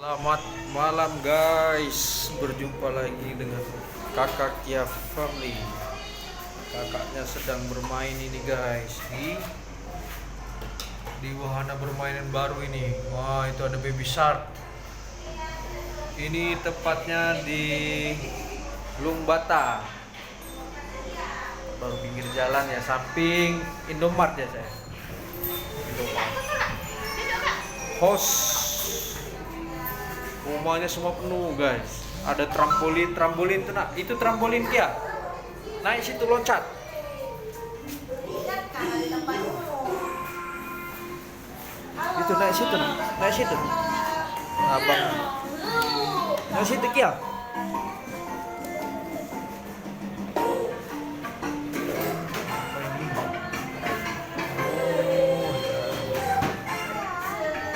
Selamat malam guys, berjumpa lagi dengan kakak Kia Family. Kakaknya sedang bermain ini guys di wahana permainan baru ini. Wah, itu ada baby shark. Ini tepatnya di Lumbata, baru pinggir jalan ya, samping Indomart ya saya. Indomart. Host rumahnya semua penuh guys. Ada trampolin tuh nak. Itu trampolin Kia. Naik situ loncat. Itu naik situ, naik situ. Abang. Naik situ Kia.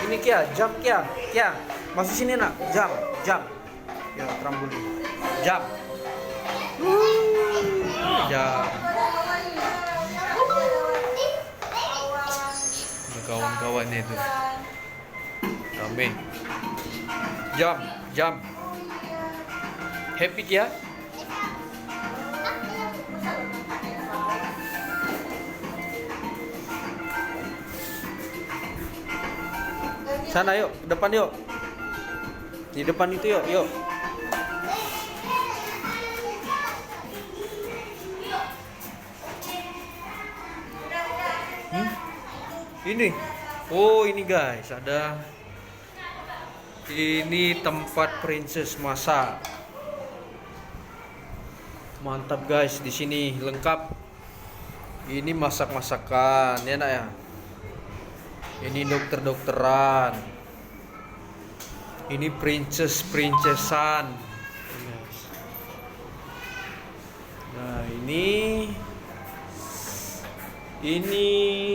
Ini Kia, jump Kia. Kia, masuk sini nak. Jump. Ya, trampolin. Jump. Jump. Kawan-kawannya itu. Rame. Jump. Happy Kia? Sana yuk, depan yuk. Di depan itu yuk. Ini. Oh, ini guys, ada. Ini tempat princess masak. Mantap guys, di sini lengkap. Ini masak-masakan, ya nak ya. Ini dokter-dokteran. Ini princessan. Nah, ini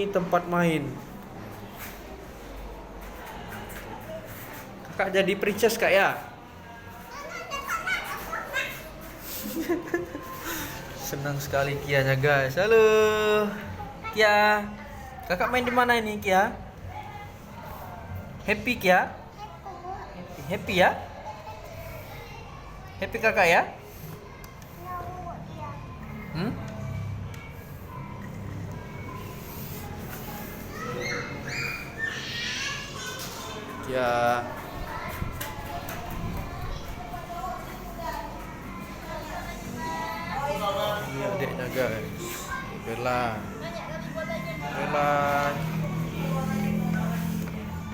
tempat main. Kakak jadi princess kak ya? Senang sekali Kianya guys. Halo Kia. Kakak main di mana ini Kia? Happy Kia? Happy ya? Happy kakak ya? Ya. Ini adiknya guys.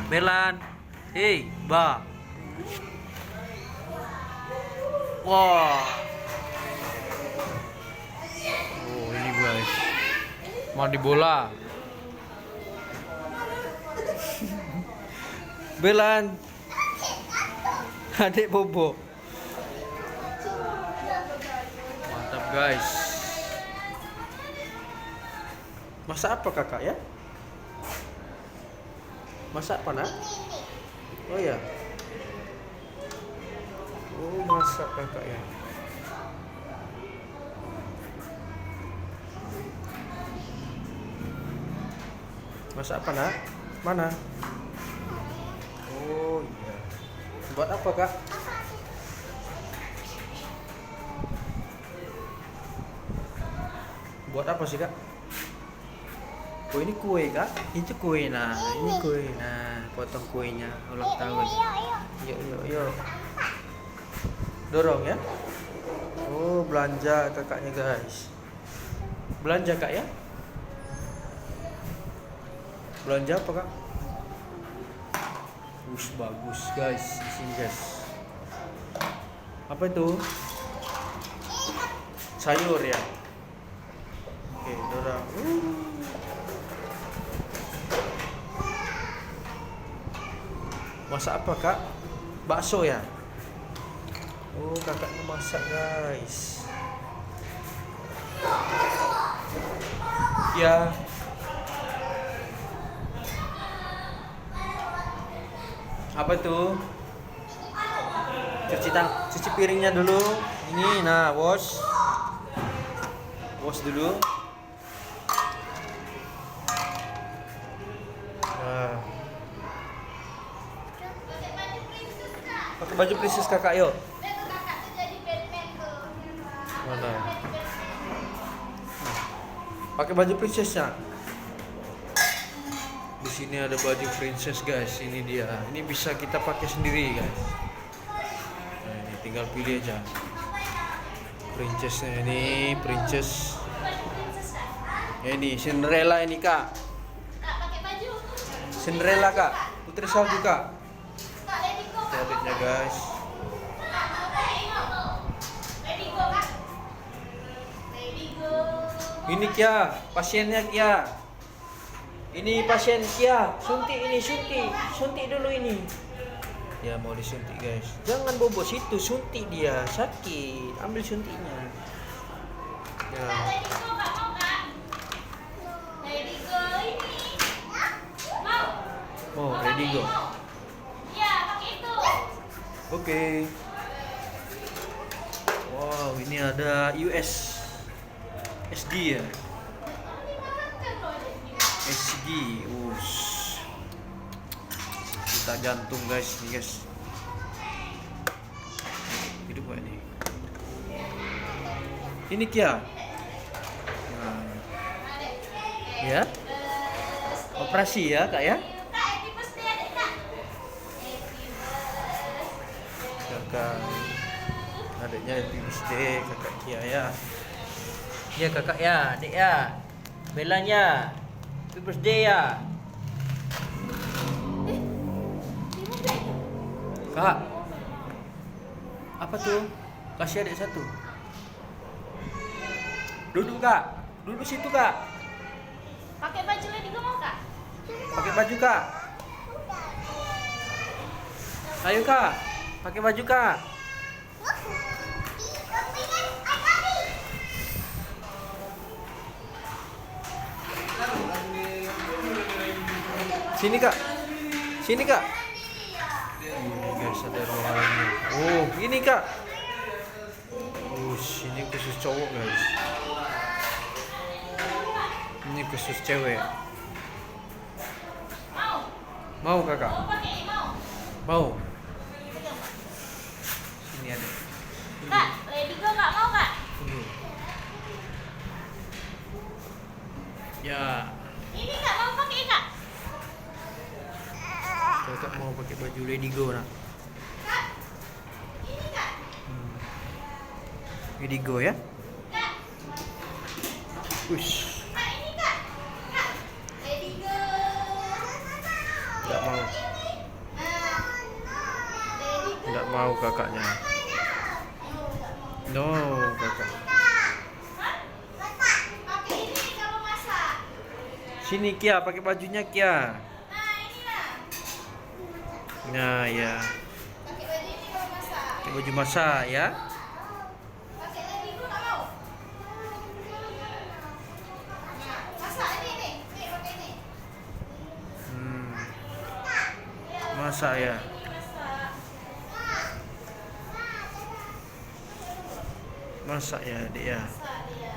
Belan. Hei, Ba. Wah. Oh, ini guys. Mandi bola. Belan. Adik Bobo. Mantap guys. Masak apa kakak ya? Masak apa nak? Oh ya. Oh, masak kakak ya. Masak apa nak? Mana? Oh iya. Buat apa kak? Buat apa sih kak? Oh, ini kue kak? Itu kue nah. Ini kue nah. Potong kuenya ulang tahun. Yuk. Dorong ya. Oh, belanja kakaknya guys. Belanja kak ya? Belanja apa kak? Bagus guys, di sini guys. Apa itu? Sayur ya. Oke, dorong. Masak apa kak? Bakso ya? Oh, kakaknya masak guys. Ya. Apa tuh? Cuci piringnya dulu. Ini nah, wash dulu. Nah. Pakai baju princess kakak yuk. Kakak tuh jadi Batman tuh. Mana? Pakai baju princessnya. Di sini ada baju princess guys. Ini dia. Ini bisa kita pakai sendiri guys. Nah, ini tinggal pilih aja. Princessnya ini princess. Ya, ini Cinderella ini kak. Kak pakai baju. Cinderella kak. Putri salju kak. Kak Lady Go. Itu adiknya guys. Lady Go kak. Lady Go. Ini Kia, pasiennya Kia. Ini pasien Kia, suntik ini suntik dulu ini. Ya mau disuntik guys. Jangan bobo situ, suntik dia sakit. Ambil suntiknya. Ya. Kak Lady Go kak mau kak? Lady Go ini. Mau? Oh, ready go. Iya pakai itu. Oke. Wow, ini ada US SD ya. SG, kita jantung guys, nih guys. Hidup gak ini? Ini Kia. Nah. Ya? Operasi ya kak ya? Kak happy birthday adik kak. Kakak, adiknya happy birthday kakak Kia ya. Iya kakak ya, adik ya. Belanya. Happy birthday ya. Kak. Apa tuh? Kasih adik satu. Duduk kak. Duduk situ kak. Pakai baju Lady Go mau kak? Pakai baju kak. Ayo kak. Pakai baju kak. Sini kak. Sini kak. Ini guys ada ruangannya. Oh ini kak. Ini khusus cowok guys. Ini khusus cewek. Mau? Mau kakak? Mau pakai mau? Mau. Sini ada. Kak, Lady Go nggak mau kak? Tunggu. Ya. Ini kak mau pakai kak? Kakak mau pakai baju Lady Go nak. Kak, ini kak? Lady Go ya. Kak, Ush. kak ini kak? Kak, Lady Go. Tidak mau. Ini. Lady Go. Tidak mau kakaknya. No kakak. Hah? Pakai ini kalau masak. Sini Kia pakai bajunya Kia. Nah ini lah. Nah ya. Pakai baju ini kalau masak. Pakai baju masak ya. Pakai Lady Go nggak mau? Nah, masak ini nih. Nih pakai ini. Masak ya. Ini masak. Masak ya adik ya. Masak dia.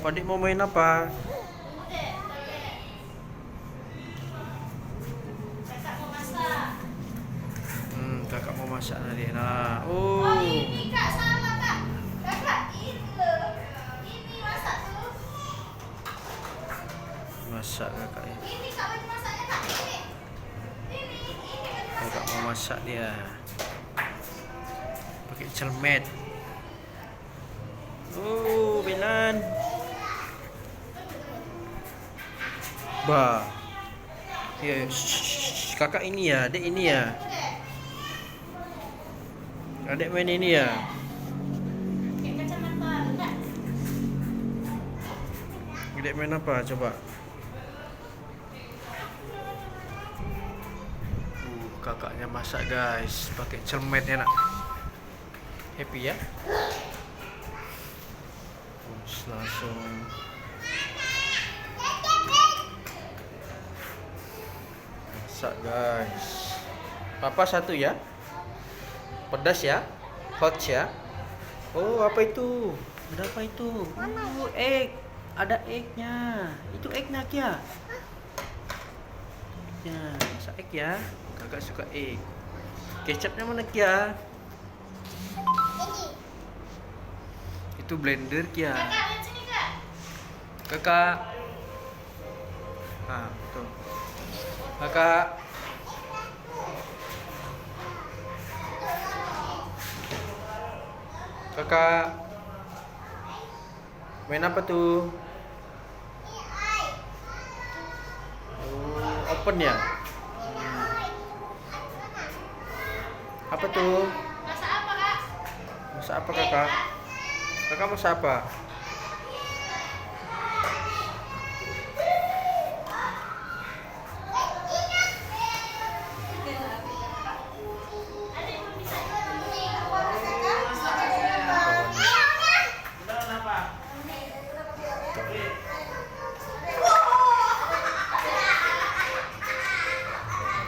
Adik mau main apa? Tunggu deh, bentar deh. Kakak mau masak. Kakak mau masak tadi. Nah, Oh ini kak sama kak. Kakak ini loh. Ini masak tuh. masak kakak ya. Ini kak baju masaknya kak. Ini baju Kakak masaknya. mau masak dia. Pakai celmet. Oh, Belan. Bah. Ya, kakak ini ya, adik ini ya. Adik main ini ya. Pakai kacamata enggak? Adik main apa coba? Kakaknya masak guys, pakai celmet enak. Happy ya? Terus langsung masak guys. Papa satu ya? Pedas ya? Hot ya? Oh apa itu? Ada apa itu? Egg. Ada eggnya. Itu eggnya Kia. Ya, masak egg ya. Kakak suka egg. Kecapnya mana Kia? Itu blender Kia. Kakak, lihat sini kak. Kakak. Ah, tuh. Kakak. Kakak. Main apa tuh? Oh, open ya? Apa tuh? Masak apa kak? Masak apa kakak? Kakak masak apa? Ada yang belum bisa.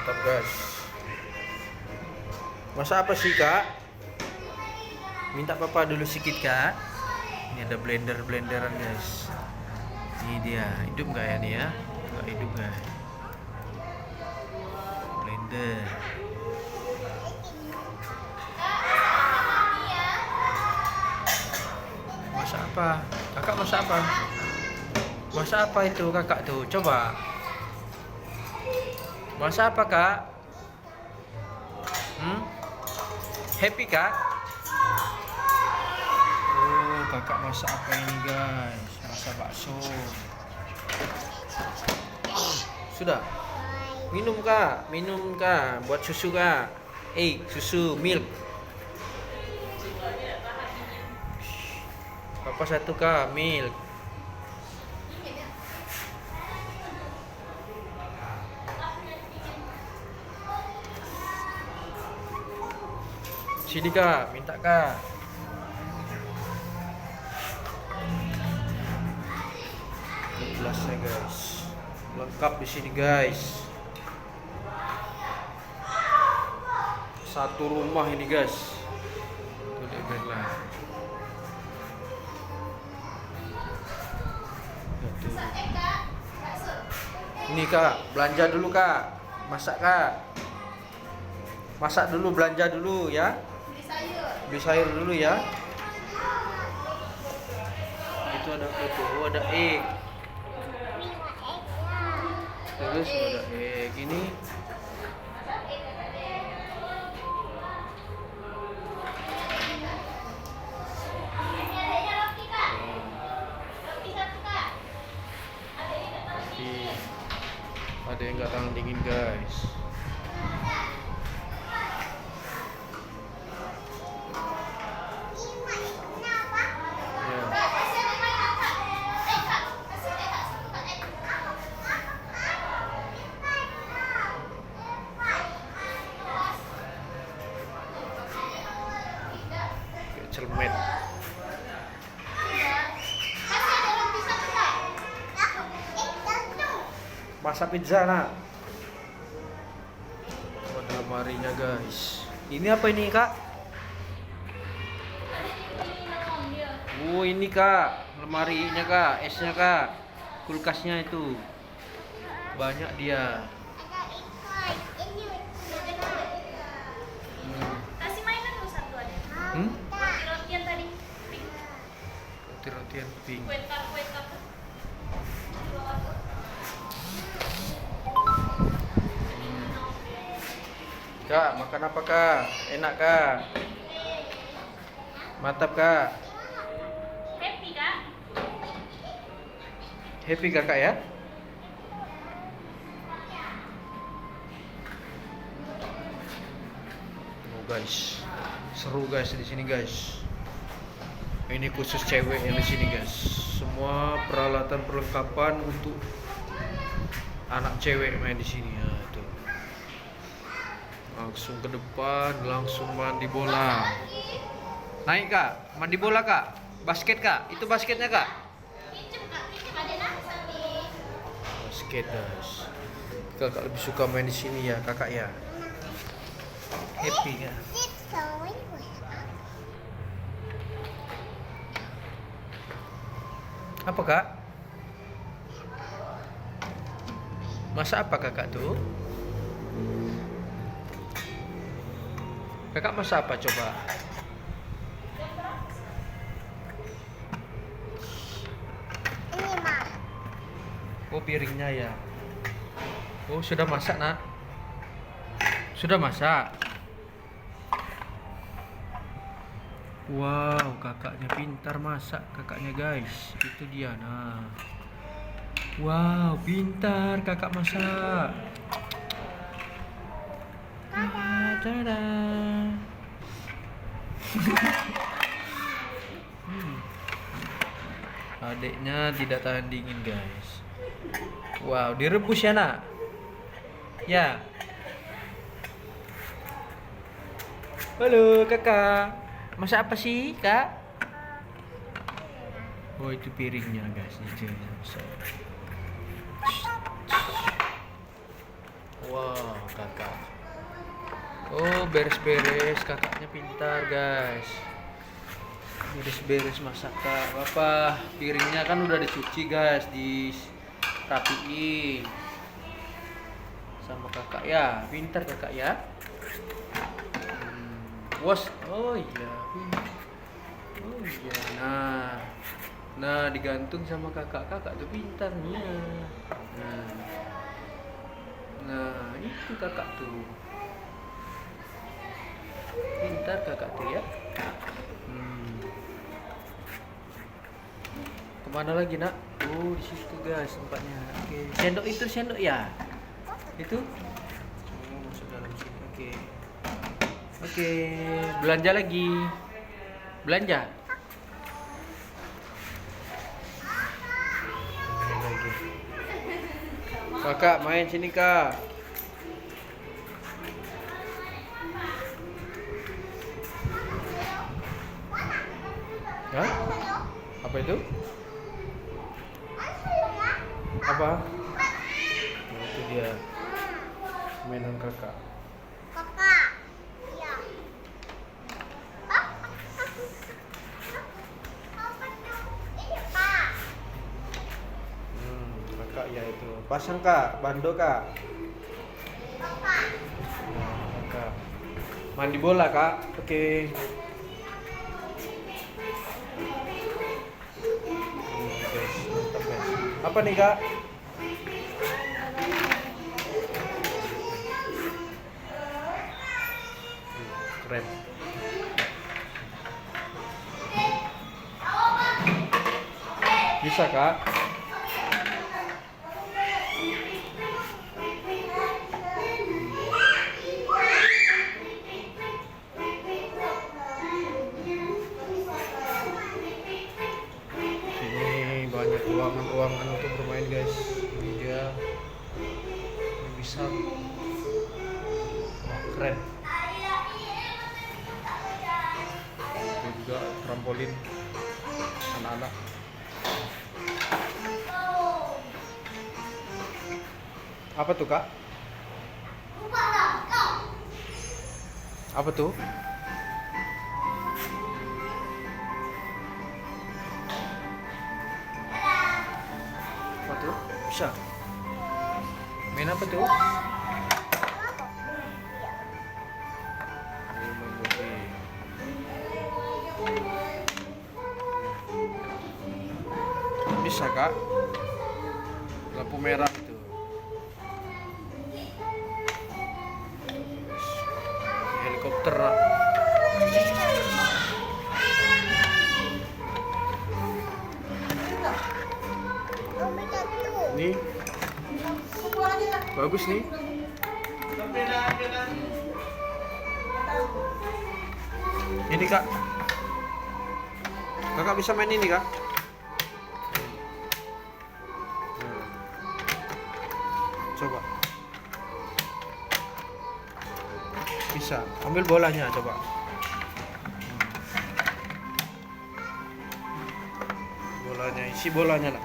Mantap guys. Masak apa sih kak? Minta papa dulu sedikit kak. Ini ada blenderan guys. Ini dia, hidup nggak ya nih ya? Nggak hidup guys. Blender. Masak apa? Kakak masak apa? Masak apa itu kakak tuh? Coba. Masak apa kak? Happy kak? Oh, kakak masak apa ini guys? Masak bakso. Sudah. Minum kak, buat susu kak. Susu milk. Papa satu kak, milk. Sini kak, minta kak. Gelasnya guys, lengkap di sini guys. Satu rumah ini guys. Tuh lah. Ini kak, belanja dulu kak. Masak kak. Masak dulu, belanja dulu ya. Beli sayur dulu ya. Itu ada apa? Oh, ada egg. Terus ada egg ini. Ada yang nggak tahan dingin guys. Celmet. Masak pizza nak. Ada lemarinya guys. Ini apa ini kak? Oh ini kak, lemarinya kak, esnya kak, kulkasnya itu banyak dia. Kasih mainan lu satu ada. Roti-rotian tadi. Roti-rotian pink. Kue tart. Kak, makan apa kak? Enak kak? Mantap kak? Happy kak? Happy kakak ya? Oh guys, seru guys di sini guys. Ini khusus cewek yang di sini guys. Semua peralatan perlengkapan untuk anak cewek main di sini ya tuh. Langsung ke depan, langsung mandi bola. Naik kak, mandi bola kak. Basket kak, itu basketnya kak. Basket guys. Kakak lebih suka main di sini ya kakak ya. Happy kak. Apa kak? Masak apa kakak tuh? Kakak masak apa coba? Ini mah. Oh, piringnya ya. Oh, sudah masak, Nak? Sudah masak? Wow, kakaknya pintar masak, kakaknya guys. Itu dia, nah. Wow, pintar kakak masak. Tada. Adiknya tidak tahan dingin guys. Wow, direbus ya nak? Ya. Halo kakak, masak apa sih kak? Oh itu piringnya guys, itu yang masak. Wow kakak. Oh beres-beres, kakaknya pintar guys. Beres-beres masak kak. Bapak piringnya kan udah dicuci guys, dirapiin sama kakak ya. Pintar kakak ya. Was. Oh iya. Oh iya. Nah digantung sama kakak tuh pintarnya. Nah itu kakak tuh. Pintar kakak tuh ya. Kemana lagi nak? Oh di situ guys tempatnya. Oke. Sendok ya? Itu? Oh masuk dalam sini. Oke. Oke. Belanja lagi. Belanja. Lagi. Kakak main sini kak. Hah? Apa itu? Apa? Nah, itu dia mainan kakak. Kakak. Iya. Ini Pak. Kakak ya itu. Pasang kak, bando kak. Kakak. Nah, kakak. Mandi bola kak. Oke. Guys, mantap guys. Apa nih kak? Keren. Bisa kak? Sini banyak ruangan untuk bermain guys. Ini dia. Ini bisa. Wah, keren. Itu juga trampolin anak-anak. Apa tuh kak? Apa tuh? Apa tuh? Bisa. Main apa tuh? Main bola. Bisa kak? Lampu merah itu. Helikopter. Nih. Bagus nih. Ini kak. Kakak bisa main ini kak? Coba. Bisa. Ambil bolanya coba. Bolanya, isi bolanya lah.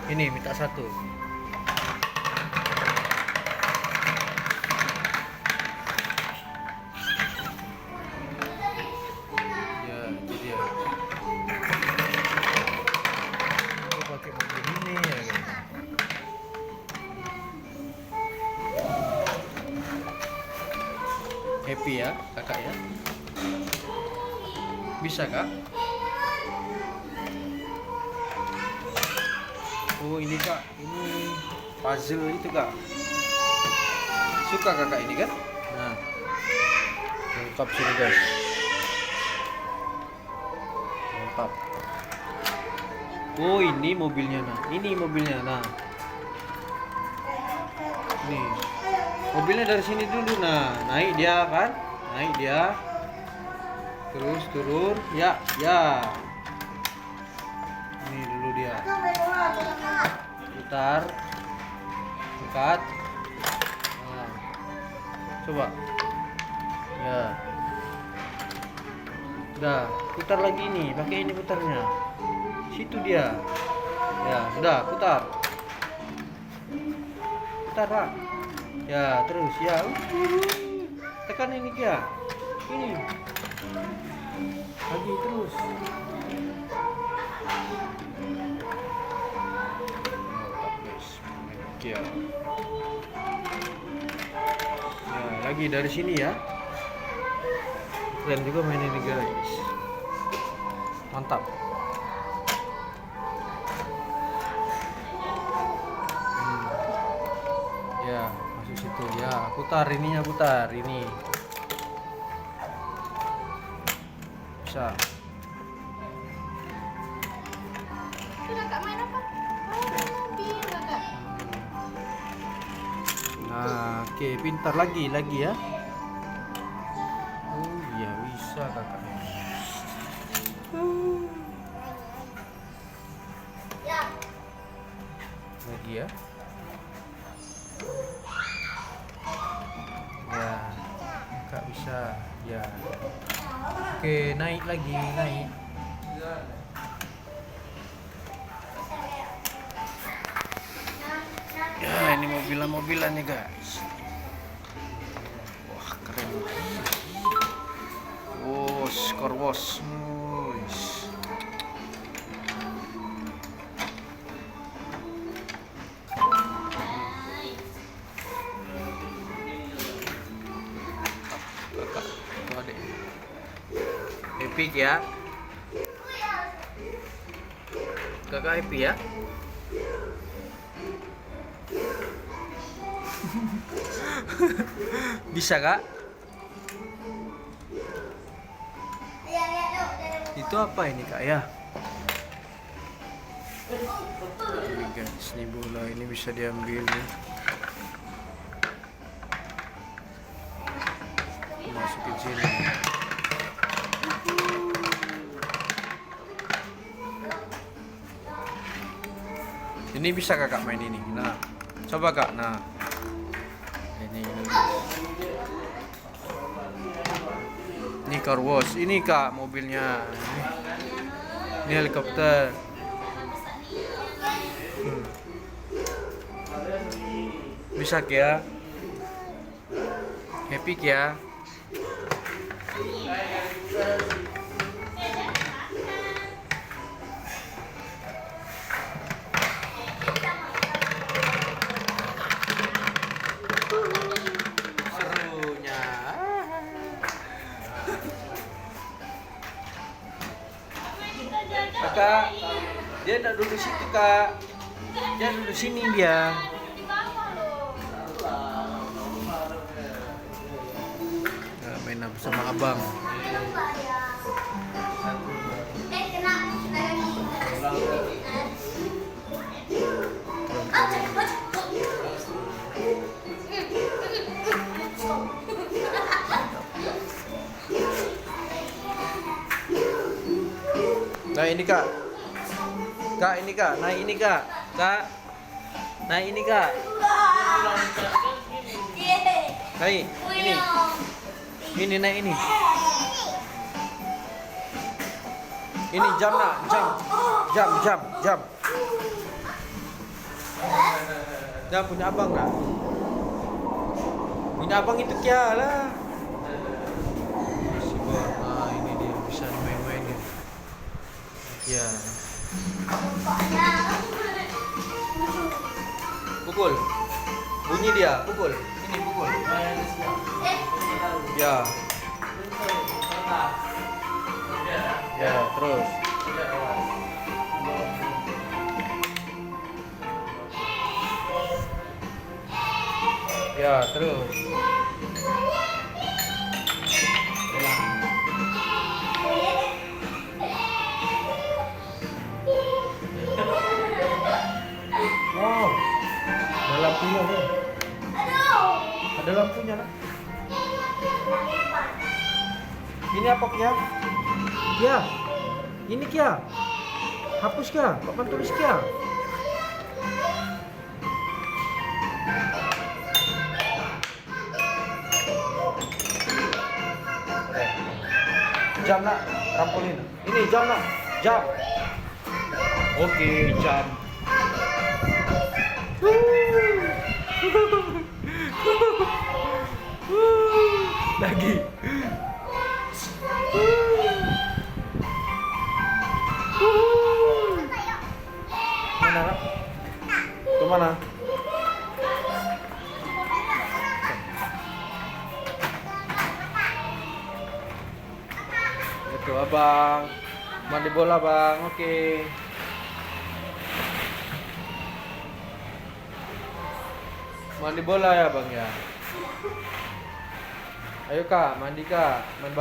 Ini minta satu. Ya, itu dia. Aku pakai mobil ini ya guys. Happy ya kakak ya? Bisa kak? Oh ini kak, ini puzzle itu kak. Suka kakak ini kan? Nah, lengkap sini guys. Lengkap. Oh ini mobilnya nah, ini mobilnya nah. Nih, mobilnya dari sini dulu nah, naik dia kan? Naik dia. Terus turun, ya, ya. Ini dulu dia. Putar, angkat. Nah. Coba. Ya. Udah, putar lagi nih, pakai ini putarnya. Situ dia. Ya, sudah, putar. Putar, Pak. Ya, terus ya. Tekan ini dia. Ini. Lagi terus. Ya. Ya, lagi dari sini ya. Keren juga main ini guys. Mantap. Ya, masuk situ ya. Putar ininya, putar ini. Bisa. Itu kakak main apa? Oh, mobil kakak. Nah, oke, pintar lagi ya. Oh iya bisa kakak. Lagi ya. Ya, kakak bisa. Ya. Oke, naik lagi, naik. Ya, ini mobilannya guys. Wah, keren. Oh, skor bos. Wush. Kakak, tuh adek. Epic ya. Kakak happy ya. Bisa kak? Itu apa ini kak ya? Ini guys, ini bola ini bisa diambil nih. Masukin sini. Ini bisa kakak main ini. Nah, coba kak. Nah, ini car wash. Ini kak mobilnya. Ini helikopter. Bisa ya? Happy ya? Serunya. Kakak, dia tak duduk situ kak. Dia duduk sini dia. Di bawah loh. Nah, main sama abang. Nah ini kak. Kak ini kak, naik ini kak. Kak. Naik ini kak. Naik ini. Ini naik ini. Ini jam nak, jam. Jam. Jam punya abang nak. Punya abang itu kia lah. Nah ini dia bisa main-main dia. Ya. Pukul. Bunyi dia, pukul. Ini pukul. Ya. Ya, terus. Ya, terus. Wow. Ada lampunya nih. Ada lampunya nak. Ini apa Kia? Kia. Ini Kia. Hapus Kia. Papan tulis Kia. Jam nak, trampolin. Ini jam nak, jam. Oke, jam. Lagi. Mana nak? Kemana? Itu abang. Mandi bola bang, oke. Mandi bola ya bang ya. Ayo kak, mandi kak, main